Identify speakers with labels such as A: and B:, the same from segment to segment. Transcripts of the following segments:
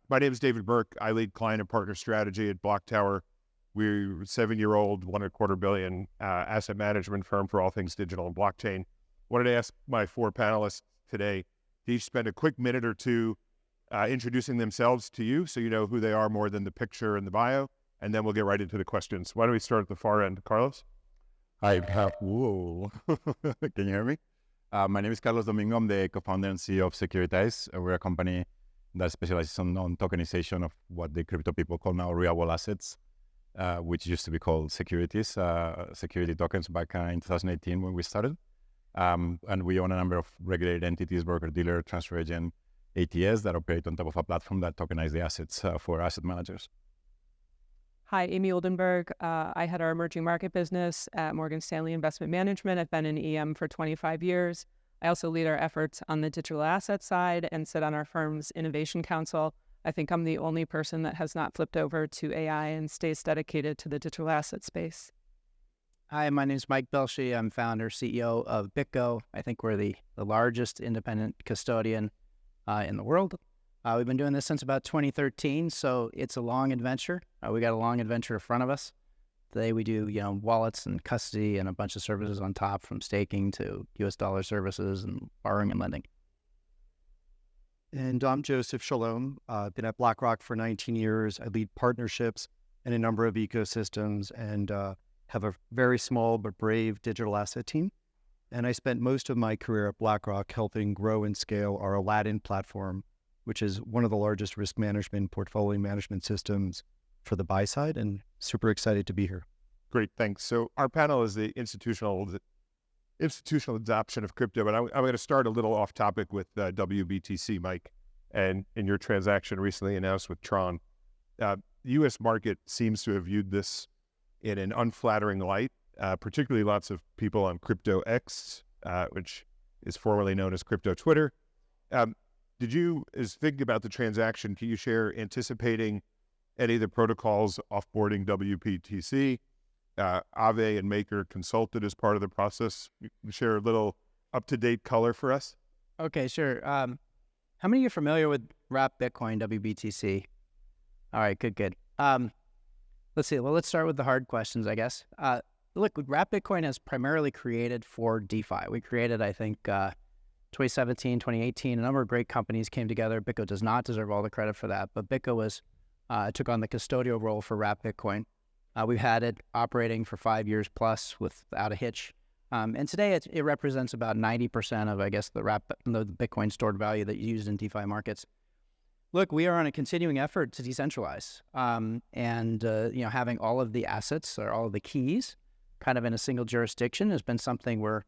A: My name is David Burke. I lead client and partner strategy at BlockTower. We're a 7-year-old, $1.25 billion asset management firm for all things digital and blockchain. Wanted to ask my 4 panelists today to each spend a quick minute or two introducing themselves to you so you know who they are more than the picture and the bio, and then we'll get right into the questions. Why don't we start at the far end? Carlos?
B: Hi. Whoa. Can you hear me? My name is Carlos Domingo. I'm the co-founder and CEO of Securitize. We're a company that specializes on tokenization of what the crypto people call now real-world assets, which used to be called securities, security tokens back in 2018 when we started. And we own a number of regulated entities, broker-dealer, transfer agent, ATS that operate on top of a platform that tokenize the assets for asset managers.
C: Hi, Amy Oldenburg. I had our emerging market business at Morgan Stanley Investment Management. I've been in EM for 25 years. I also lead our efforts on the digital asset side and sit on our firm's innovation council. I think I'm the only person that has not flipped over to AI and stays dedicated to the digital asset space.
D: Hi, my name is Mike Belshe. I'm founder, CEO of BitGo. I think we're the largest independent custodian in the world. We've been doing this since about 2013, so it's a long adventure. We got a long adventure in front of us. Today we do, wallets and custody and a bunch of services on top, from staking to US dollar services and borrowing and lending.
E: And I'm Joseph Shalom. I've been at BlackRock for 19 years. I lead partnerships in a number of ecosystems and have a very small but brave digital asset team. And I spent most of my career at BlackRock helping grow and scale our Aladdin platform, which is one of the largest risk management, portfolio management systems for the buy side, and super excited to be here.
A: Great, thanks. So our panel is the institutional adoption of crypto, but I'm going to start a little off topic with WBTC, Mike, and in your transaction recently announced with Tron. The U.S. market seems to have viewed this in an unflattering light, particularly lots of people on Crypto X, which is formerly known as Crypto Twitter. Did you, as thinking about the transaction, can you share anticipating any of the protocols offboarding WBTC? Aave and Maker consulted as part of the process. You can share a little up-to-date color for us?
D: Okay, sure. How many of you are familiar with Wrap Bitcoin, WBTC? All right, good. Let's see. Well, let's start with the hard questions, I guess. Look, Wrap Bitcoin is primarily created for DeFi. We created, I think, 2017, 2018, a number of great companies came together. BitGo does not deserve all the credit for that, but BitGo took on the custodial role for Wrap Bitcoin. We've had it operating for 5 years plus without a hitch. And today it represents about 90% of, I guess, the Bitcoin stored value that you use in DeFi markets. Look, we are on a continuing effort to decentralize, having all of the assets or all of the keys kind of in a single jurisdiction has been something we're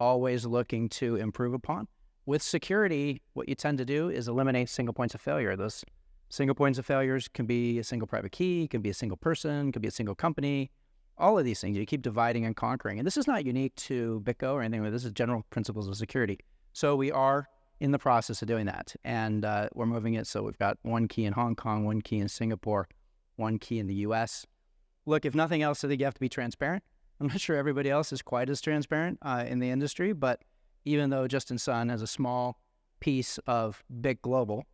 D: always looking to improve upon. With security, what you tend to do is eliminate single points of failure. Those single points of failures can be a single private key, can be a single person, can be a single company. All of these things, you keep dividing and conquering. And this is not unique to BitGo or anything, but this is general principles of security. So we are in the process of doing that. And we're moving it. So we've got one key in Hong Kong, one key in Singapore, one key in the US. Look, if nothing else, I think you have to be transparent. I'm not sure everybody else is quite as transparent in the industry, but even though Justin Sun has a small piece of Bit Global,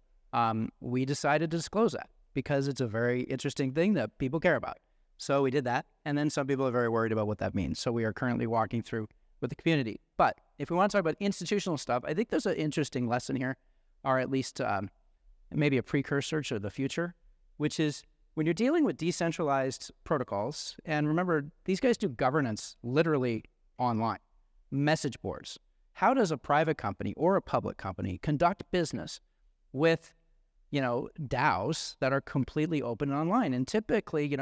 D: we decided to disclose that because it's a very interesting thing that people care about. So we did that, and then some people are very worried about what that means. So we are currently walking through with the community. But if we want to talk about institutional stuff, I think there's an interesting lesson here, or at least maybe a precursor to the future, which is when you're dealing with decentralized protocols, and remember, these guys do governance literally online, message boards. How does a private company or a public company conduct business with, DAOs that are completely open and online? And typically,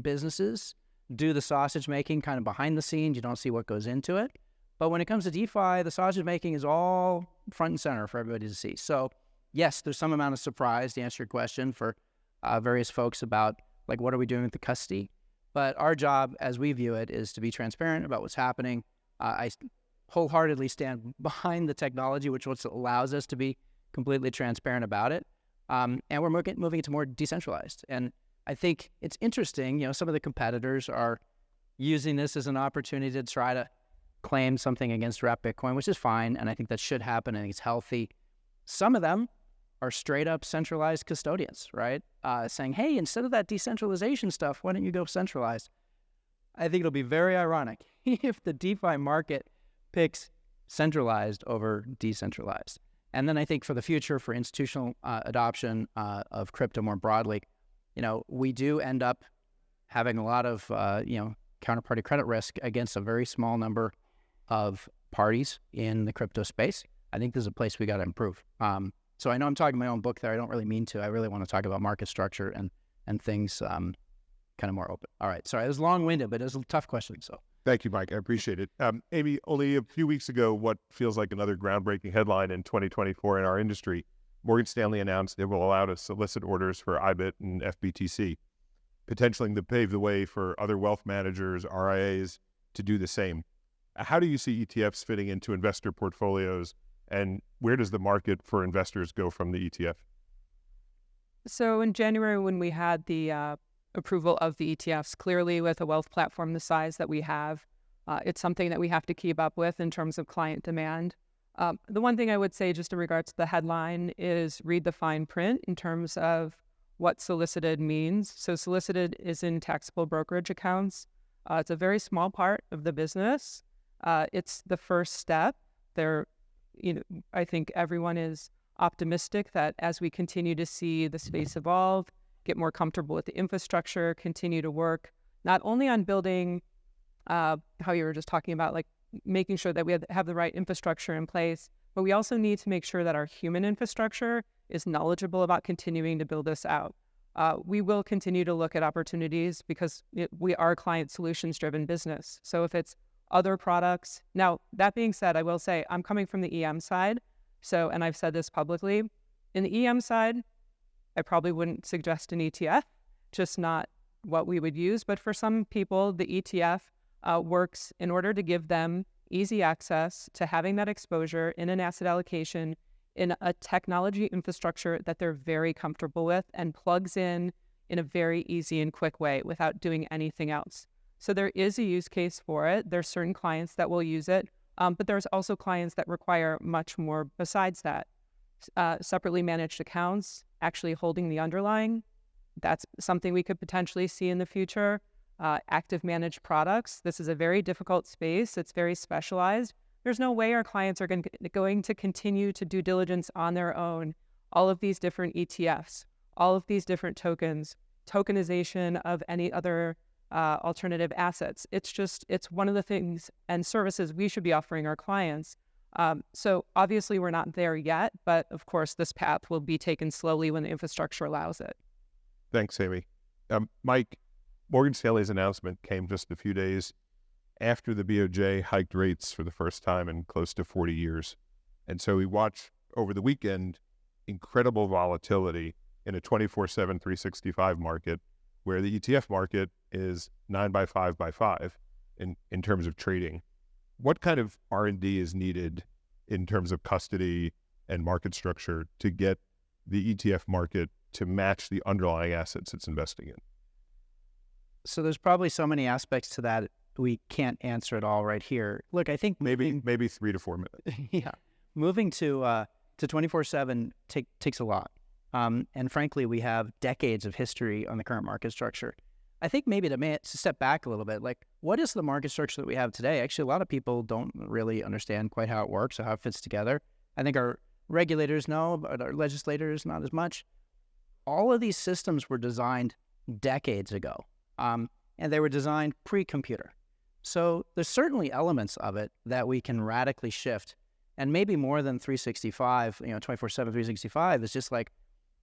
D: businesses do the sausage making kind of behind the scenes. You don't see what goes into it. But when it comes to DeFi, the sausage making is all front and center for everybody to see. So yes, there's some amount of surprise, to answer your question, for various folks about, like, what are we doing with the custody? But our job, as we view it, is to be transparent about what's happening. I wholeheartedly stand behind the technology, which allows us to be completely transparent about it. And we're moving it to more decentralized. And I think it's interesting, some of the competitors are using this as an opportunity to try to claim something against Wrap Bitcoin, which is fine. And I think that should happen. I think it's healthy. Some of them are straight up centralized custodians, right? Saying, hey, instead of that decentralization stuff, why don't you go centralized? I think it'll be very ironic if the DeFi market picks centralized over decentralized. And then I think for the future, for institutional adoption of crypto more broadly, we do end up having a lot of, counterparty credit risk against a very small number of parties in the crypto space. I think there's a place we got to improve. So I know I'm talking my own book there. I don't really mean to. I really want to talk about market structure and things kind of more open. All right. Sorry, it was long-winded, but it was a tough question. So
A: Thank you, Mike. I appreciate it. Amy, only a few weeks ago, what feels like another groundbreaking headline in 2024 in our industry, Morgan Stanley announced it will allow to solicit orders for IBIT and FBTC, potentially to pave the way for other wealth managers, RIAs, to do the same. How do you see ETFs fitting into investor portfolios, and where does the market for investors go from the ETF?
C: So in January, when we had the approval of the ETFs, clearly with a wealth platform the size that we have, it's something that we have to keep up with in terms of client demand. The one thing I would say just in regards to the headline is read the fine print in terms of what solicited means. So solicited is in taxable brokerage accounts. It's a very small part of the business. It's the first step. I think everyone is optimistic that as we continue to see the space evolve, get more comfortable with the infrastructure, continue to work not only on building how you were just talking about, like making sure that we have the right infrastructure in place, but we also need to make sure that our human infrastructure is knowledgeable about continuing to build this out. We will continue to look at opportunities because we are a client solutions driven business. So if it's other products, now that being said, I will say I'm coming from the EM side. So, and I've said this publicly, in the EM side, I probably wouldn't suggest an ETF, just not what we would use. But for some people, the ETF works in order to give them easy access to having that exposure in an asset allocation in a technology infrastructure that they're very comfortable with and plugs in a very easy and quick way without doing anything else. So there is a use case for it. There's certain clients that will use it, but there's also clients that require much more besides that. Separately managed accounts, actually holding the underlying, that's something we could potentially see in the future. Active managed products, this is a very difficult space. It's very specialized. There's no way our clients are going to continue to due diligence on their own. All of these different ETFs, all of these different tokens, tokenization of any other alternative assets. It's one of the things and services we should be offering our clients. So obviously we're not there yet, but of course this path will be taken slowly when the infrastructure allows it.
A: Thanks, Amy. Mike, Morgan Stanley's announcement came just a few days after the BOJ hiked rates for the first time in close to 40 years. And so we watched over the weekend incredible volatility in a 24/7, 365 market where the ETF market is 9 by 5 by 5 in terms of trading. What kind of R&D is needed in terms of custody and market structure to get the ETF market to match the underlying assets it's investing in?
D: So there's probably so many aspects to that we can't answer it all right here. Look, I think
A: maybe 3 to 4 minutes.
D: Yeah, moving to 24/7 takes a lot, and frankly, we have decades of history on the current market structure. I think maybe to step back a little bit, like what is the market structure that we have today? Actually, a lot of people don't really understand quite how it works or how it fits together. I think our regulators know, but our legislators not as much. All of these systems were designed decades ago, and they were designed pre-computer. So there's certainly elements of it that we can radically shift, and maybe more than 365, 24/7, 365 is just like,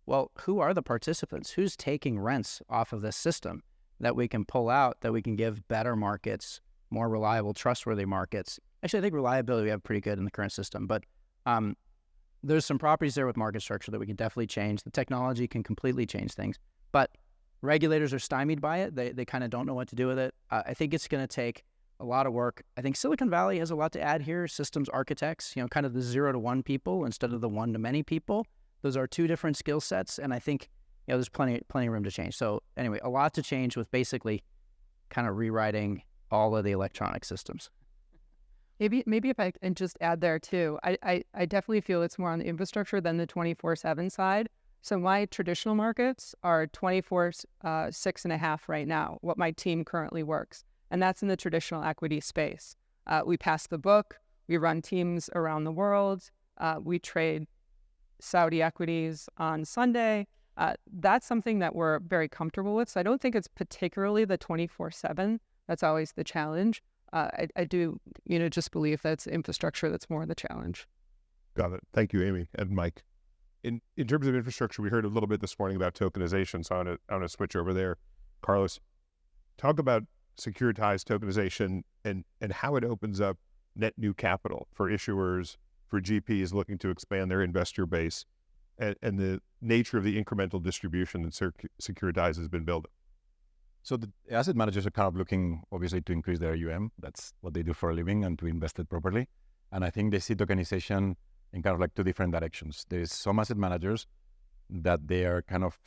D: well, who are the participants? Who's taking rents off of this system that we can pull out, that we can give better markets, more reliable, trustworthy markets? Actually, I think reliability we have pretty good in the current system, but there's some properties there with market structure that we can definitely change. The technology can completely change things, but regulators are stymied by it. They kind of don't know what to do with it. I think it's going to take a lot of work. I think Silicon Valley has a lot to add here. Systems architects, kind of the 0 to 1 people instead of the 1 to many people. Those are two different skill sets, and I think there's plenty of room to change. So anyway, a lot to change with basically kind of rewriting all of the electronic systems.
C: Maybe if I can just add there too, I definitely feel it's more on the infrastructure than the 24/7 side. So my traditional markets are 24/6.5 right now, what my team currently works. And that's in the traditional equity space. We pass the book, we run teams around the world, we trade Saudi equities on Sunday. That's something that we're very comfortable with. So I don't think it's particularly the 24/7. That's always the challenge. I do, just believe that's infrastructure that's more the challenge.
A: Got it. Thank you, Amy and Mike. In terms of infrastructure, we heard a little bit this morning about tokenization, so I want to switch over there. Carlos, talk about securitized tokenization and how it opens up net new capital for issuers, for GPs looking to expand their investor base, and the nature of the incremental distribution that Securitize has been building.
B: So the asset managers are kind of looking, obviously, to increase their AUM. That's what they do for a living, and to invest it properly. And I think they see tokenization in kind of like two different directions. There's some asset managers that they are kind of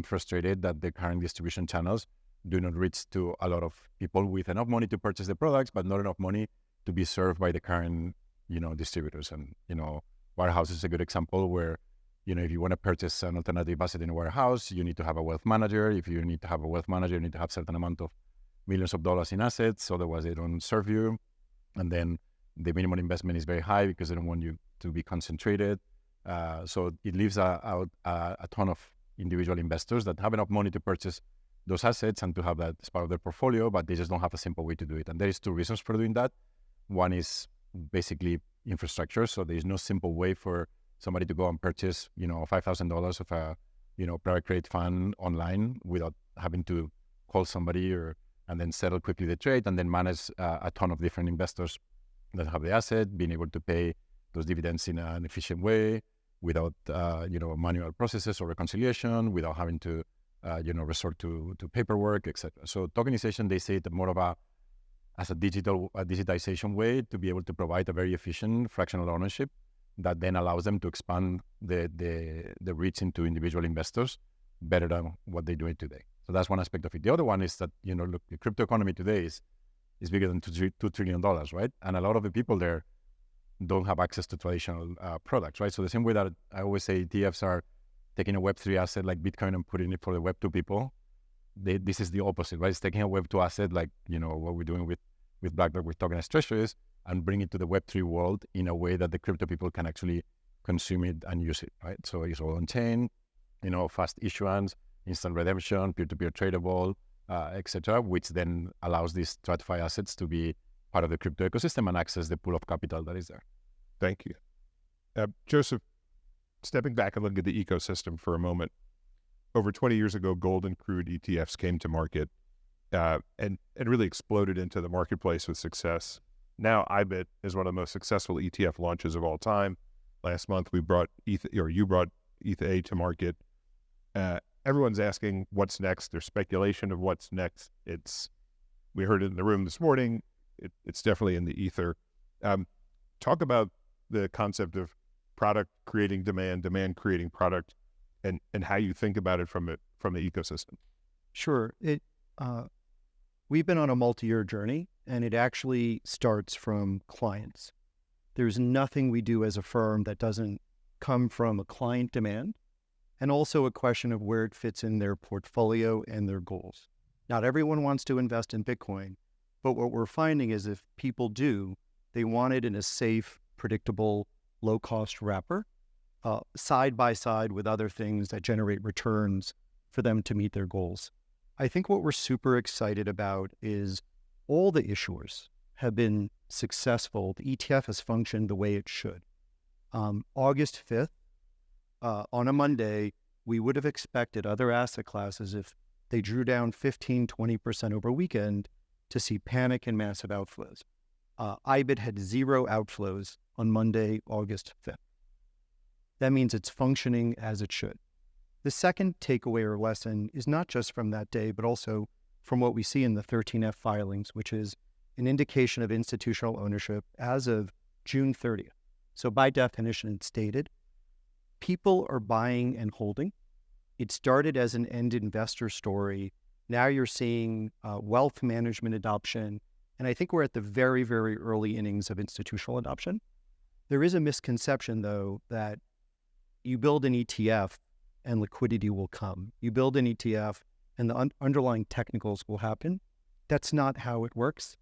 B: frustrated that the current distribution channels do not reach to a lot of people with enough money to purchase the products, but not enough money to be served by the current, distributors. And, warehouse is a good example where, if you want to purchase an alternative asset in a warehouse, you need to have a wealth manager. If you need to have a wealth manager, you need to have a certain amount of millions of dollars in assets. Otherwise, they don't serve you. And then the minimum investment is very high because they don't want you to be concentrated. So it leaves out a ton of individual investors that have enough money to purchase those assets and to have that as part of their portfolio, but they just don't have a simple way to do it. And there is two reasons for doing that. One is basically infrastructure. So there is no simple way for somebody to go and purchase, $5,000 of a, private credit fund online without having to call somebody and then settle quickly the trade and then manage a ton of different investors that have the asset, being able to pay those dividends in an efficient way without, manual processes or reconciliation, without having to, resort to paperwork, etc. So tokenization, they say it more of as a digitization way to be able to provide a very efficient fractional ownership that then allows them to expand the reach into individual investors better than what they're doing today. So that's one aspect of it. The other one is that, look, the crypto economy today is bigger than $2 trillion, right? And a lot of the people there don't have access to traditional products, right? So the same way that I always say ETFs are taking a Web3 asset like Bitcoin and putting it for the Web2 people, this is the opposite, right? It's taking a Web2 asset like, what we're doing with BlackRock with tokenized treasuries and bring it to the Web3 world in a way that the crypto people can actually consume it and use it, right? So it's all on-chain, fast issuance, instant redemption, peer-to-peer tradable, etc., which then allows these TradFi assets to be part of the crypto ecosystem and access the pool of capital that is there.
A: Thank you. Joseph, stepping back and looking at the ecosystem for a moment, over 20 years ago, gold and crude ETFs came to market and really exploded into the marketplace with success. Now, IBIT is one of the most successful ETF launches of all time. Last month, you brought ETH-A to market. Everyone's asking what's next. There's speculation of what's next. We heard it in the room this morning. It's definitely in the ether. Talk about the concept of product creating demand, demand creating product, and how you think about it from the ecosystem.
E: Sure. We've been on a multi-year journey, and it actually starts from clients. There's nothing we do as a firm that doesn't come from a client demand, and also a question of where it fits in their portfolio and their goals. Not everyone wants to invest in Bitcoin, but what we're finding is if people do, they want it in a safe, predictable, low-cost wrapper, side by side with other things that generate returns for them to meet their goals. I think what we're super excited about is all the issuers have been successful. The ETF has functioned the way it should. August 5th, on a Monday, we would have expected other asset classes, if they drew down 15, 20% over a weekend, to see panic and massive outflows. IBIT had 0 outflows on Monday, August 5th. That means it's functioning as it should. The second takeaway or lesson is not just from that day, but also from what we see in the 13F filings, which is an indication of institutional ownership as of June 30th. So by definition, it's stated. People are buying and holding. It started as an end investor story. Now you're seeing wealth management adoption And I think we're at the very, very early innings of institutional adoption. There is a misconception, though, that you build an ETF and liquidity will come. You build an ETF and the underlying technicals will happen. That's not how it works.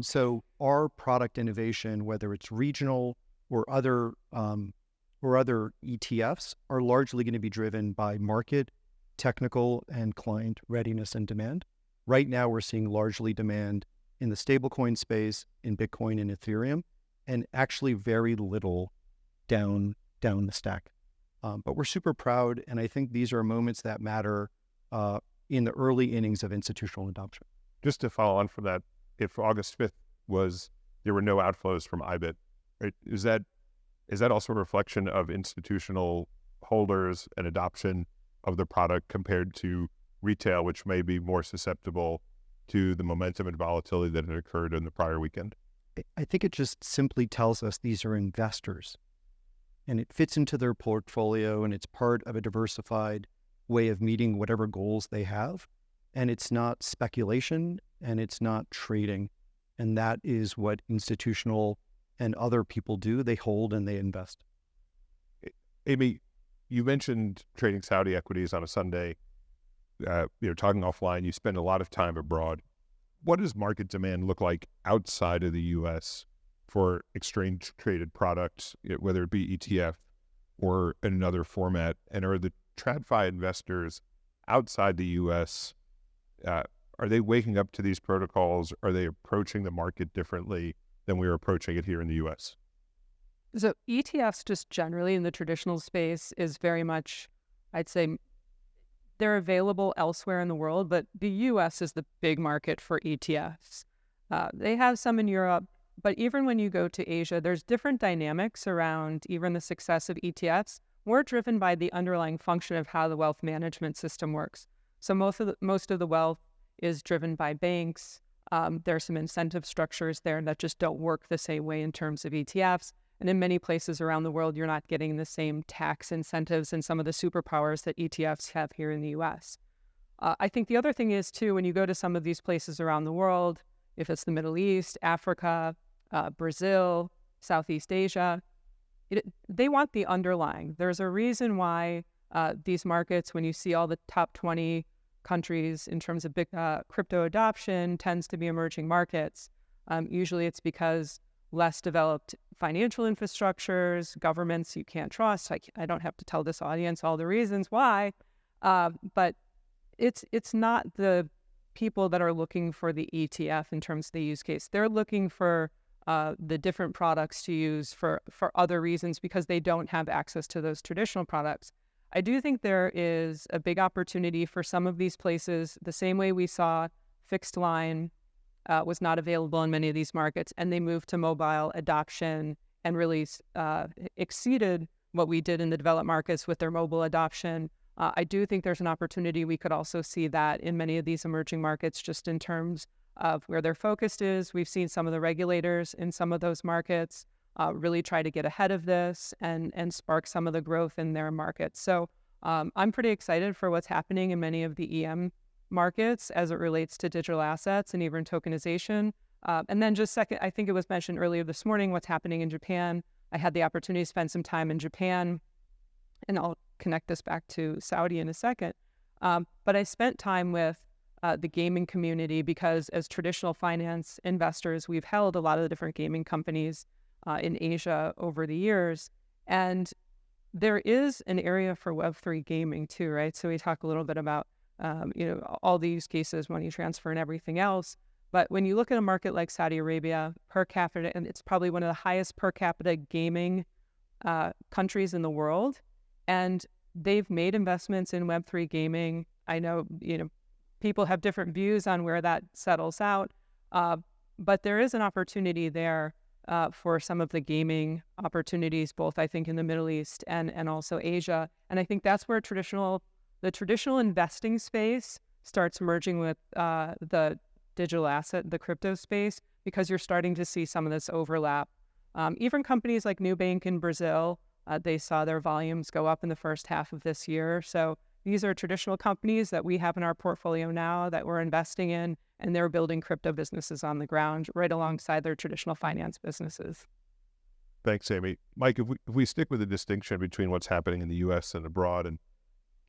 E: So our product innovation, whether it's regional or other ETFs, are largely going to be driven by market, technical, and client readiness and demand. Right now, we're seeing largely demand in the stablecoin space, in Bitcoin and Ethereum, and actually very little down the stack. But we're super proud, and I think these are moments that matter in the early innings of institutional adoption.
A: Just to follow on from that, if August 5th there were no outflows from IBIT, right? Is that also a reflection of institutional holders and adoption of the product compared to retail, which may be more susceptible to the momentum and volatility that had occurred in the prior weekend?
E: I think it just simply tells us these are investors, and it fits into their portfolio, and it's part of a diversified way of meeting whatever goals they have. And it's not speculation, and it's not trading. And that is what institutional and other people do. They hold and they invest.
A: Amy, you mentioned trading Saudi equities on a Sunday. Talking offline, you spend a lot of time abroad. What does market demand look like outside of the U.S. for exchange-traded products, whether it be ETF or in another format? And are the TradFi investors outside the U.S., are they waking up to these protocols? Are they approaching the market differently than we are approaching it here in the U.S.?
C: So ETFs just generally in the traditional space is very much, I'd say, they're available elsewhere in the world, but the U.S. is the big market for ETFs. They have some in Europe, but even when you go to Asia, there's different dynamics around even the success of ETFs, more driven by the underlying function of how the wealth management system works. So most of the wealth is driven by banks. There are some incentive structures there that just don't work the same way in terms of ETFs. And in many places around the world, you're not getting the same tax incentives and some of the superpowers that ETFs have here in the U.S. I think the other thing is, too, when you go to some of these places around the world, if it's the Middle East, Africa, Brazil, Southeast Asia, they want the underlying. There's a reason why these markets, when you see all the top 20 countries in terms of big crypto adoption, tends to be emerging markets. Usually it's because less developed financial infrastructures, governments you can't trust. I don't have to tell this audience all the reasons why, but it's not the people that are looking for the ETF in terms of the use case. They're looking for the different products to use for other reasons because they don't have access to those traditional products. I do think there is a big opportunity for some of these places, the same way we saw fixed line was not available in many of these markets, and they moved to mobile adoption and really exceeded what we did in the developed markets with their mobile adoption. I do think there's an opportunity. We could also see that in many of these emerging markets, just in terms of where their focus is. We've seen some of the regulators in some of those markets really try to get ahead of this and spark some of the growth in their markets. So I'm pretty excited for what's happening in many of the EM markets as it relates to digital assets and even tokenization. And then just second, I think it was mentioned earlier this morning, what's happening in Japan. I had the opportunity to spend some time in Japan, and I'll connect this back to Saudi in a second. But I spent time with the gaming community because as traditional finance investors, we've held a lot of the different gaming companies in Asia over the years. And there is an area for Web3 gaming too, right? So we talk a little bit about, all the use cases, money transfer and everything else. But when you look at a market like Saudi Arabia, per capita, and it's probably one of the highest per capita gaming countries in the world, and they've made investments in Web3 gaming. I know, people have different views on where that settles out, but there is an opportunity there for some of the gaming opportunities, both I think in the Middle East and also Asia. And I think that's where the traditional investing space starts merging with the digital asset, the crypto space, because you're starting to see some of this overlap. Even companies like Nubank in Brazil, they saw their volumes go up in the first half of this year. So these are traditional companies that we have in our portfolio now that we're investing in, and they're building crypto businesses on the ground right alongside their traditional finance businesses.
A: Thanks, Amy. Mike, if we stick with the distinction between what's happening in the U.S. and abroad, and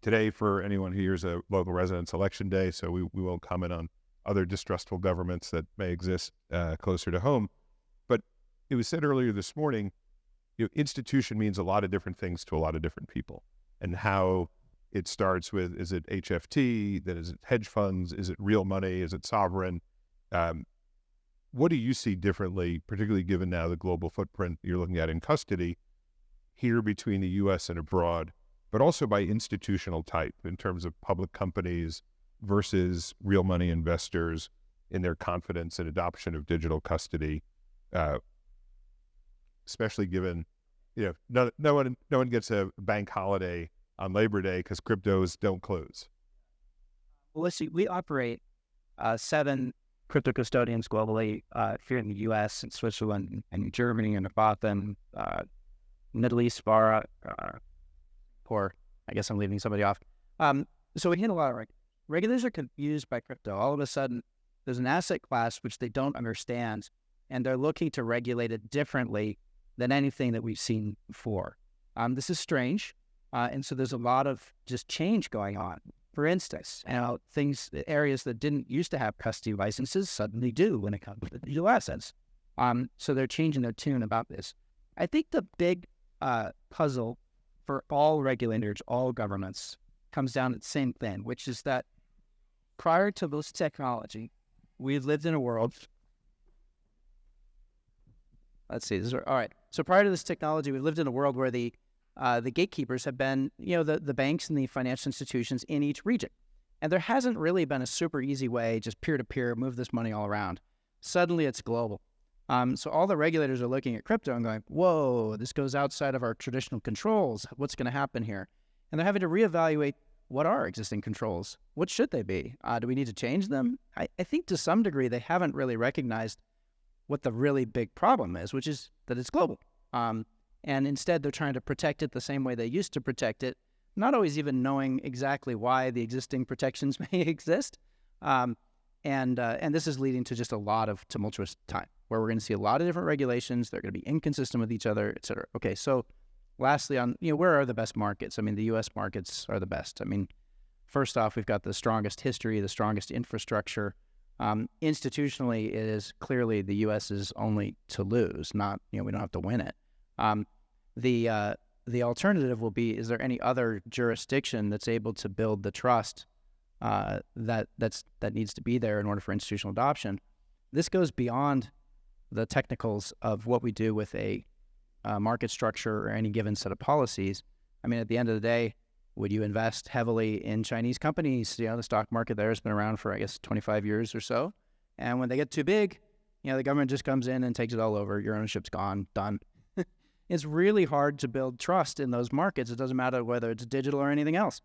A: today for anyone who hears a local residents election day, so we won't comment on other distrustful governments that may exist closer to home. But it was said earlier this morning, institution means a lot of different things to a lot of different people, and how it starts with, is it HFT, then is it hedge funds, is it real money, is it sovereign? What do you see differently, particularly given now the global footprint you're looking at in custody here between the U.S. and abroad, but also by institutional type in terms of public companies versus real money investors in their confidence and adoption of digital custody, especially given, no one gets a bank holiday on Labor Day because cryptos don't close.
D: Well, let's see. We operate 7 crypto custodians globally, here in the U.S. and Switzerland and Germany and Gotham, Middle East, Bara, or I guess I'm leaving somebody off. So we handle a lot of regulators are confused by crypto. All of a sudden, there's an asset class which they don't understand, and they're looking to regulate it differently than anything that we've seen before. This is strange, and so there's a lot of just change going on. For instance, areas that didn't used to have custody licenses suddenly do when it comes to digital assets. So they're changing their tune about this. I think the big puzzle for all regulators, all governments, comes down to the same thing, which is that prior to this technology, we've lived in a world. Let's see. All right. So prior to this technology, we lived in a world where the gatekeepers have been, the banks and the financial institutions in each region. And there hasn't really been a super easy way, just peer-to-peer, move this money all around. Suddenly it's global. So all the regulators are looking at crypto and going, whoa, this goes outside of our traditional controls. What's going to happen here? And they're having to reevaluate what are existing controls. What should they be? Do we need to change them? I think to some degree they haven't really recognized what the really big problem is, which is that it's global. And instead they're trying to protect it the same way they used to protect it, not always even knowing exactly why the existing protections may exist. And this is leading to just a lot of tumultuous time, where we're going to see a lot of different regulations. They're going to be inconsistent with each other, et cetera. Okay, so lastly, on where are the best markets? I mean, the U.S. markets are the best. I mean, first off, we've got the strongest history, the strongest infrastructure. Institutionally, it is clearly the U.S. is only to lose, not, we don't have to win it. The alternative will be, is there any other jurisdiction that's able to build the trust that needs to be there in order for institutional adoption? This goes beyond the technicals of what we do with a market structure or any given set of policies. I mean, at the end of the day, would you invest heavily in Chinese companies? The stock market there has been around for, I guess, 25 years or so. And when they get too big, the government just comes in and takes it all over. Your ownership's gone, done. It's really hard to build trust in those markets. It doesn't matter whether it's digital or anything else.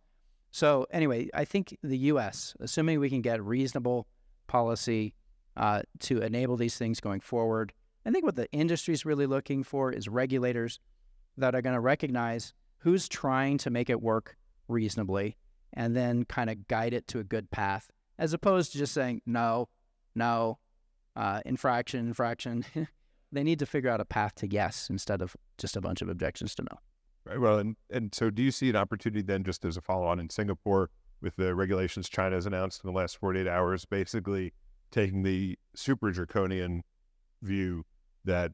D: So anyway, I think the U.S., assuming we can get reasonable policy to enable these things going forward, I think what the industry is really looking for is regulators that are going to recognize who's trying to make it work reasonably and then kind of guide it to a good path, as opposed to just saying, no, infraction. They need to figure out a path to yes instead of just a bunch of objections to no.
A: Right. Well, and so do you see an opportunity then, just as a follow-on in Singapore with the regulations China has announced in the last 48 hours, basically taking the super draconian view that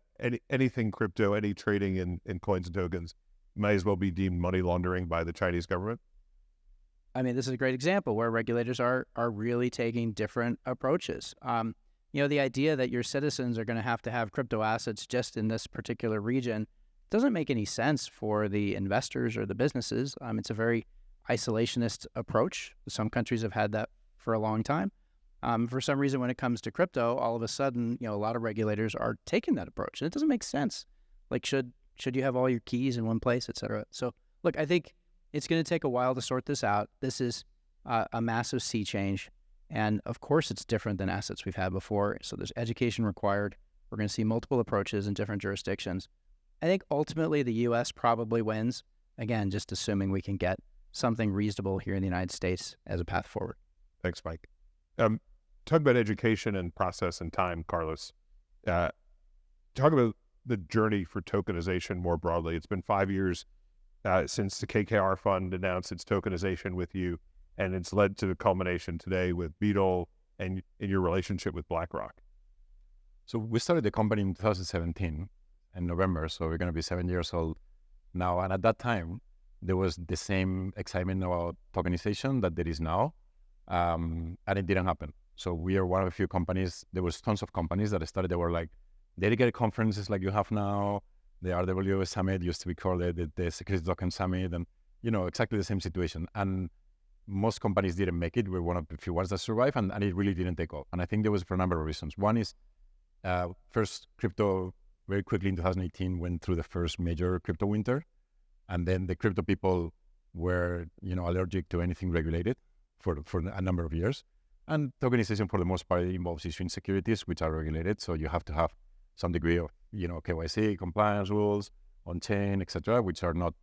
A: anything crypto, any trading in coins and tokens might as well be deemed money laundering by the Chinese government?
D: I mean, this is a great example where regulators are really taking different approaches. The idea that your citizens are going to have crypto assets just in this particular region doesn't make any sense for the investors or the businesses. It's a very isolationist approach. Some countries have had that for a long time. For some reason, when it comes to crypto, all of a sudden, a lot of regulators are taking that approach. And it doesn't make sense. Like, should you have all your keys in one place, et cetera? So, look, I think it's going to take a while to sort this out. This is a massive sea change. And, of course, it's different than assets we've had before. So there's education required. We're going to see multiple approaches in different jurisdictions. I think ultimately the U.S. probably wins, again, just assuming we can get something reasonable here in the United States as a path forward.
A: Thanks, Mike. Talk about education and process and time, Carlos. Talk about the journey for tokenization more broadly. It's been 5 years since the KKR fund announced its tokenization with you, and it's led to the culmination today with Beetle and in your relationship with BlackRock.
B: So we started the company in 2017 in November, so we're going to be 7 years old now. And at that time, there was the same excitement about tokenization that there is now, and it didn't happen. So we are one of a few companies. There was tons of companies that started. They were like dedicated conferences like you have now. The RWA Summit used to be called the Security Token Summit, and exactly the same situation. And most companies didn't make it. We're one of the few ones that survived, and it really didn't take off. And I think there was for a number of reasons. One is first, crypto very quickly in 2018 went through the first major crypto winter, and then the crypto people were allergic to anything regulated for a number of years. And tokenization, for the most part, involves issuing securities which are regulated. So you have to have some degree of KYC compliance rules on chain, etc., which are not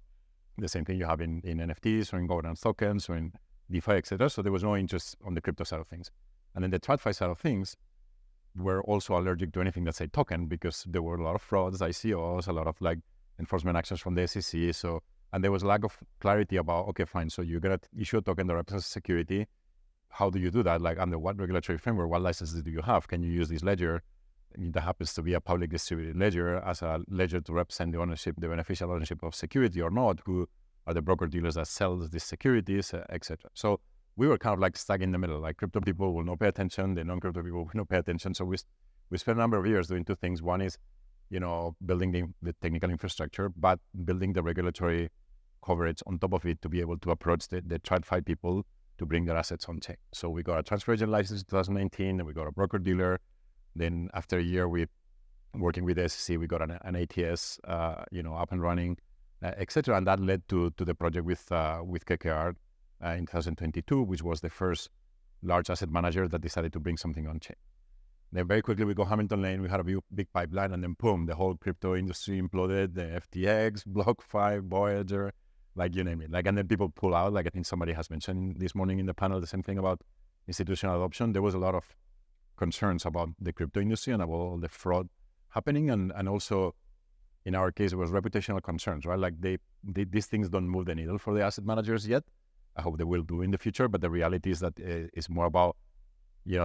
B: the same thing you have in NFTs or in governance tokens or in DeFi, etc. So there was no interest on the crypto side of things. And then the TradFi side of things were also allergic to anything that's a token because there were a lot of frauds, ICOs, a lot of enforcement actions from the SEC. And there was a lack of clarity about, okay, fine, so you're going to issue a token that represents security. How do you do that? Under what regulatory framework, what licenses do you have? Can you use this ledger that happens to be a public distributed ledger as a ledger to represent the beneficial ownership of security or not? Who are the broker dealers that sell these securities, etc. So we were kind of stuck in the middle. Crypto people will not pay attention, the non-crypto people will not pay attention. So we spent a number of years doing two things. One is, building the technical infrastructure, but building the regulatory coverage on top of it to be able to approach the TradFi people to bring their assets on chain. So we got a transfer agent license in 2019, and we got a broker dealer. Then after a year, we working with the SEC, we got an ATS, up and running, etc. And that led to the project with KKR in 2022, which was the first large asset manager that decided to bring something on chain. Then very quickly we go Hamilton Lane. We had a big pipeline, and then boom, the whole crypto industry imploded. The FTX, BlockFi, Voyager, you name it. And then people pull out. I think somebody has mentioned this morning in the panel the same thing about institutional adoption. There was a lot of concerns about the crypto industry and about all the fraud happening, and also in our case it was reputational concerns, right? These things don't move the needle for the asset managers yet. I hope they will do in the future, but the reality is that it's more about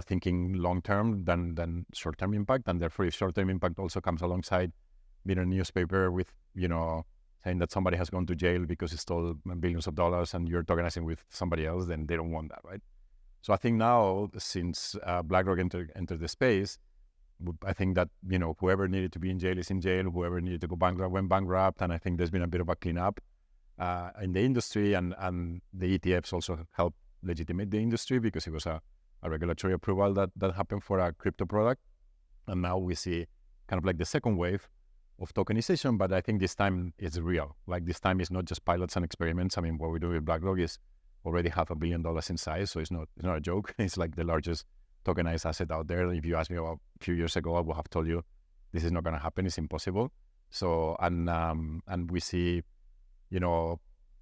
B: thinking long term than short term impact, and therefore if short term impact also comes alongside being a newspaper with saying that somebody has gone to jail because he stole billions of dollars and you're tokenizing with somebody else, then they don't want that, right? So I think now, since BlackRock entered the space, I think that whoever needed to be in jail is in jail. Whoever needed to go bankrupt went bankrupt, and I think there's been a bit of a cleanup in the industry, and the ETFs also helped legitimate the industry because it was a regulatory approval that happened for a crypto product, and now we see kind of the second wave of tokenization. But I think this time it's real. This time it's not just pilots and experiments. I mean, what we do with BlackRock is already $500 million in size, so it's not a joke. It's the largest tokenized asset out there. If you asked me about a few years ago, I would have told you this is not going to happen. It's impossible. So and we see,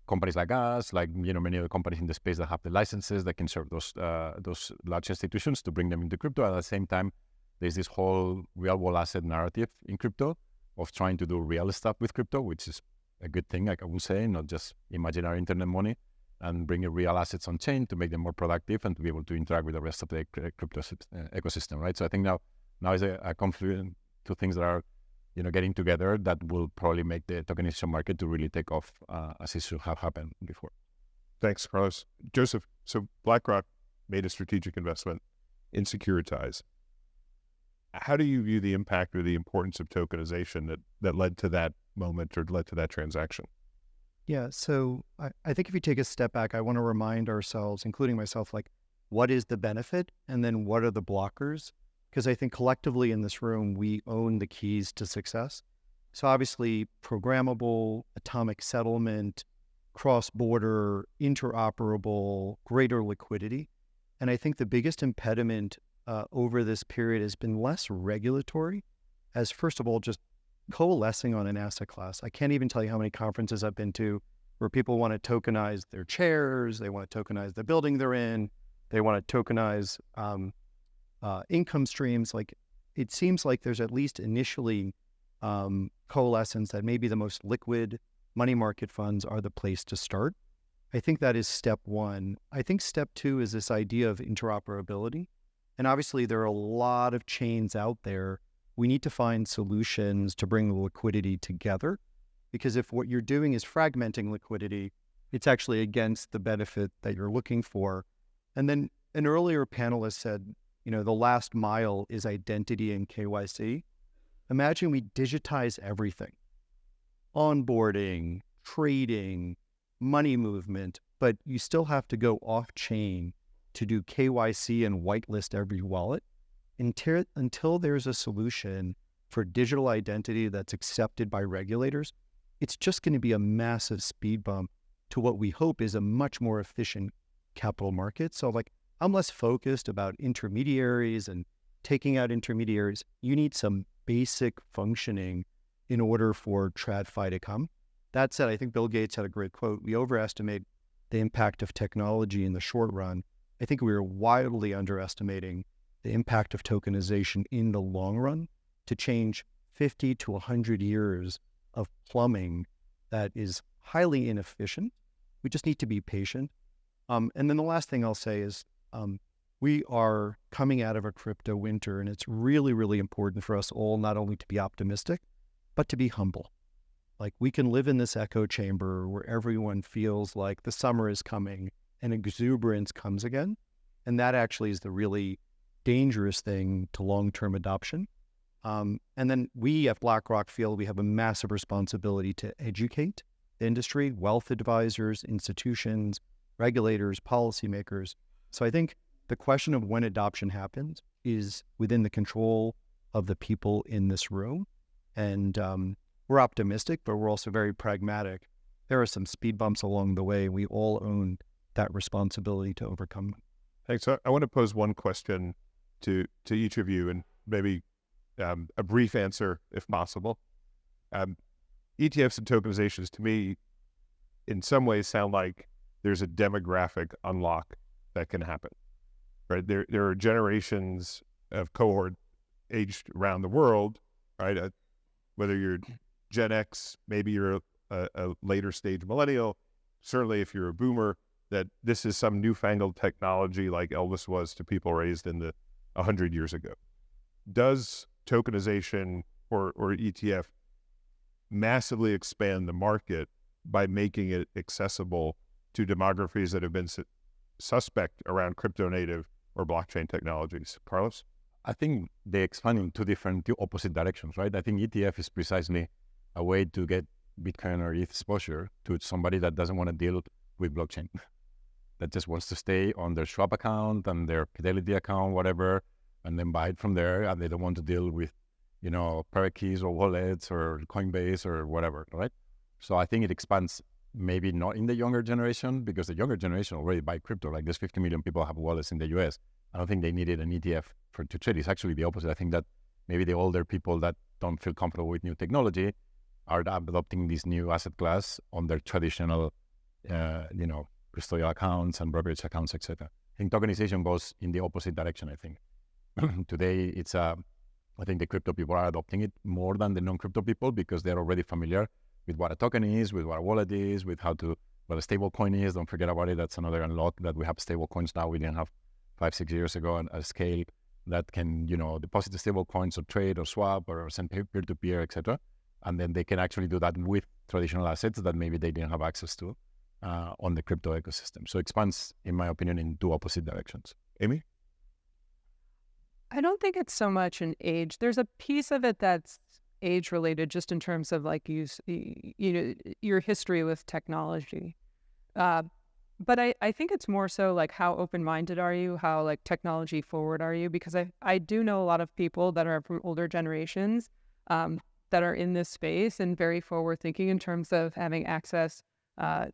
B: companies like us, many other companies in the space that have the licenses that can serve those large institutions to bring them into crypto. At the same time, there's this whole real world asset narrative in crypto of trying to do real stuff with crypto, which is a good thing, I would say, not just imaginary internet money, and bringing real assets on chain to make them more productive and to be able to interact with the rest of the crypto ecosystem, right? So I think now is a confluence to things that are, getting together that will probably make the tokenization market to really take off as it should have happened before.
A: Thanks, Carlos. Joseph, so BlackRock made a strategic investment in Securitize. How do you view the impact or the importance of tokenization that led to that moment or led to that transaction?
E: Yeah, so I think if you take a step back, I want to remind ourselves, including myself, what is the benefit and then what are the blockers? Because I think collectively in this room, we own the keys to success. So obviously programmable, atomic settlement, cross-border, interoperable, greater liquidity. And I think the biggest impediment over this period has been less regulatory as, first of all, just coalescing on an asset class. I can't even tell you how many conferences I've been to where people want to tokenize their chairs, they want to tokenize the building they're in, they want to tokenize income streams. Like, it seems like there's at least initially coalescence that maybe the most liquid money market funds are the place to start. I think that is step one. I think step two is this idea of interoperability. And obviously there are a lot of chains out there. We need to find solutions to bring the liquidity together, because if what you're doing is fragmenting liquidity, it's actually against the benefit that you're looking for. And then an earlier panelist said, the last mile is identity and KYC. Imagine we digitize everything: onboarding, trading, money movement, but you still have to go off chain to do KYC and whitelist every wallet. Until there's a solution for digital identity that's accepted by regulators, it's just going to be a massive speed bump to what we hope is a much more efficient capital market. So I'm less focused about intermediaries and taking out intermediaries. You need some basic functioning in order for TradFi to come. That said, I think Bill Gates had a great quote: we overestimate the impact of technology in the short run. I think we are wildly underestimating the impact of tokenization in the long run to change 50 to 100 years of plumbing that is highly inefficient. We just need to be patient. And then the last thing I'll say is we are coming out of a crypto winter, and it's really, really important for us all not only to be optimistic, but to be humble. Like, we can live in this echo chamber where everyone feels like the summer is coming and exuberance comes again. And that actually is the really dangerous thing to long-term adoption. And then we at BlackRock feel we have a massive responsibility to educate the industry, wealth advisors, institutions, regulators, policymakers. So I think the question of when adoption happens is within the control of the people in this room. And we're optimistic, but we're also very pragmatic. There are some speed bumps along the way, and we all own that responsibility to overcome them.
A: Thanks. I want to pose one question to each of you, and maybe a brief answer if possible. ETFs and tokenizations, to me, in some ways sound like there's a demographic unlock that can happen, right? There are generations of cohort aged around the world, right? Whether you're Gen X, maybe you're a later stage millennial, certainly if you're a boomer, that this is some newfangled technology like Elvis was to people raised in 100 years ago. Does tokenization or ETF massively expand the market by making it accessible to demographies that have been suspect around crypto native or blockchain technologies? Carlos?
B: I think they expand in two opposite directions, right? I think ETF is precisely a way to get Bitcoin or ETH exposure to somebody that doesn't want to deal with blockchain, that just wants to stay on their Schwab account and their Fidelity account, whatever, and then buy it from there. And they don't want to deal with, private keys or wallets or Coinbase or whatever, right? So I think it expands, maybe not in the younger generation, because the younger generation already buy crypto. Like, there's 50 million people have wallets in the US. I don't think they needed an ETF to trade. It's actually the opposite. I think that maybe the older people that don't feel comfortable with new technology are adopting this new asset class on their traditional, custodial accounts and brokerage accounts, etc. I think tokenization goes in the opposite direction, I think. Today, I think the crypto people are adopting it more than the non-crypto people, because they're already familiar with what a token is, with what a wallet is, with what a stable coin is. Don't forget about it. That's another unlock, that we have stable coins now. We didn't have 5-6 years ago at a scale that can, deposit the stable coins or trade or swap or send peer-to-peer, etc. And then they can actually do that with traditional assets that maybe they didn't have access to on the crypto ecosystem. So it expands, in my opinion, in two opposite directions. Amy?
C: I don't think it's so much an age. There's a piece of it that's age related, just in terms of your history with technology. But I think it's more so like, how open-minded are you? How technology forward are you? Because I do know a lot of people that are from older generations that are in this space and very forward thinking in terms of having access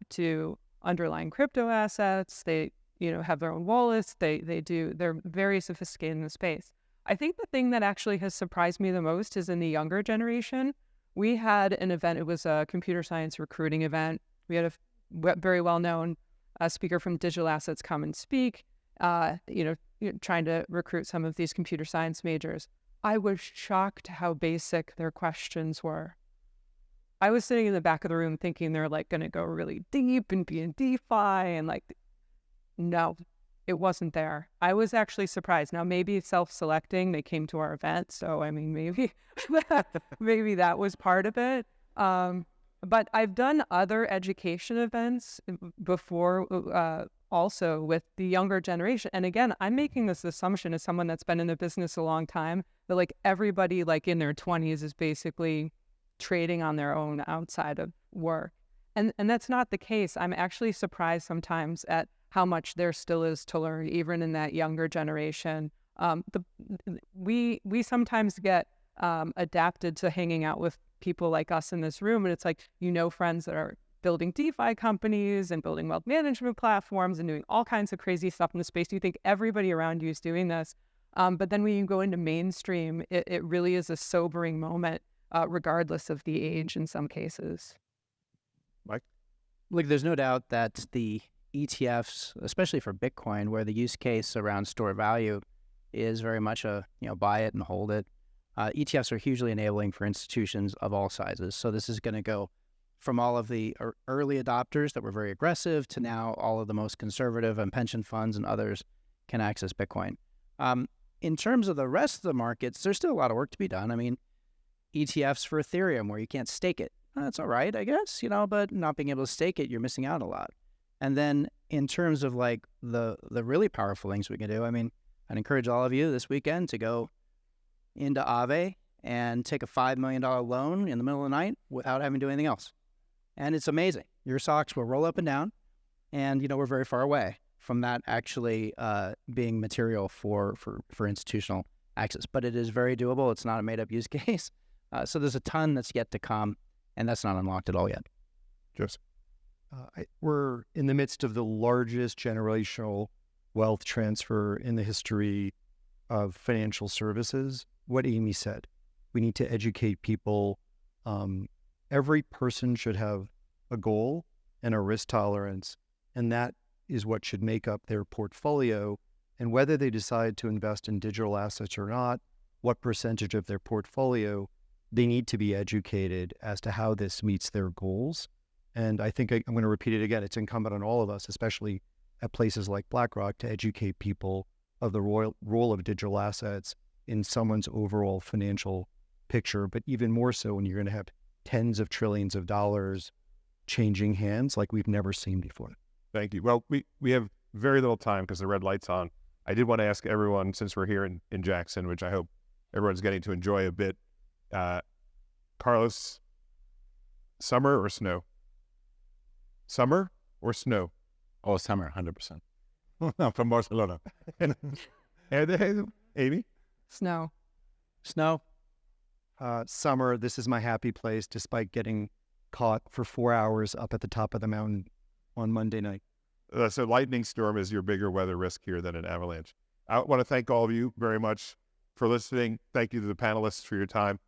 C: to underlying crypto assets. They have their own wallets. They're very sophisticated in the space. I think the thing that actually has surprised me the most is in the younger generation. We had an event, it was a computer science recruiting event. We had very well-known speaker from digital assets come and speak, trying to recruit some of these computer science majors. I was shocked how basic their questions were. I was sitting in the back of the room thinking they're like going to go really deep and be in DeFi and no, it wasn't there. I was actually surprised. Now, maybe self-selecting, they came to our event. So, I mean, maybe, maybe that was part of it. But I've done other education events before also with the younger generation. And again, I'm making this assumption as someone that's been in the business a long time that everybody in their 20s is basically trading on their own outside of work. And that's not the case. I'm actually surprised sometimes at how much there still is to learn, even in that younger generation. We sometimes get adapted to hanging out with people like us in this room, and it's friends that are building DeFi companies and building wealth management platforms and doing all kinds of crazy stuff in the space. You think everybody around you is doing this, but then when you go into mainstream, it really is a sobering moment, regardless of the age in some cases.
A: Mike?
D: There's no doubt that the ETFs, especially for Bitcoin, where the use case around store value is very much a, buy it and hold it. ETFs are hugely enabling for institutions of all sizes. So this is going to go from all of the early adopters that were very aggressive to now all of the most conservative, and pension funds and others can access Bitcoin. In terms of the rest of the markets, there's still a lot of work to be done. I mean, ETFs for Ethereum where you can't stake it. That's all right, I guess, but not being able to stake it, you're missing out a lot. And then in terms of the really powerful things we can do, I mean, I'd encourage all of you this weekend to go into Aave and take a $5 million loan in the middle of the night without having to do anything else. And it's amazing. Your stocks will roll up and down, and, we're very far away from that actually being material for institutional access. But it is very doable. It's not a made-up use case. So there's a ton that's yet to come, and that's not unlocked at all yet.
A: Joseph?
E: We're in the midst of the largest generational wealth transfer in the history of financial services. What Amy said, we need to educate people. Every person should have a goal and a risk tolerance, and that is what should make up their portfolio. And whether they decide to invest in digital assets or not, what percentage of their portfolio, they need to be educated as to how this meets their goals. And I think I'm going to repeat it again. It's incumbent on all of us, especially at places like BlackRock, to educate people of the role of digital assets in someone's overall financial picture, but even more so when you're going to have tens of trillions of dollars changing hands like we've never seen before.
A: Thank you. Well, we have very little time because the red light's on. I did want to ask everyone, since we're here in Jackson, which I hope everyone's getting to enjoy a bit, Carlos, summer or snow? Summer or snow?
B: Oh, summer, 100%. I'm from Barcelona.
A: And Amy?
C: Snow.
D: Snow.
E: Summer, this is my happy place, despite getting caught for 4 hours up at the top of the mountain on Monday night.
A: So lightning storm is your bigger weather risk here than an avalanche. I want to thank all of you very much for listening. Thank you to the panelists for your time.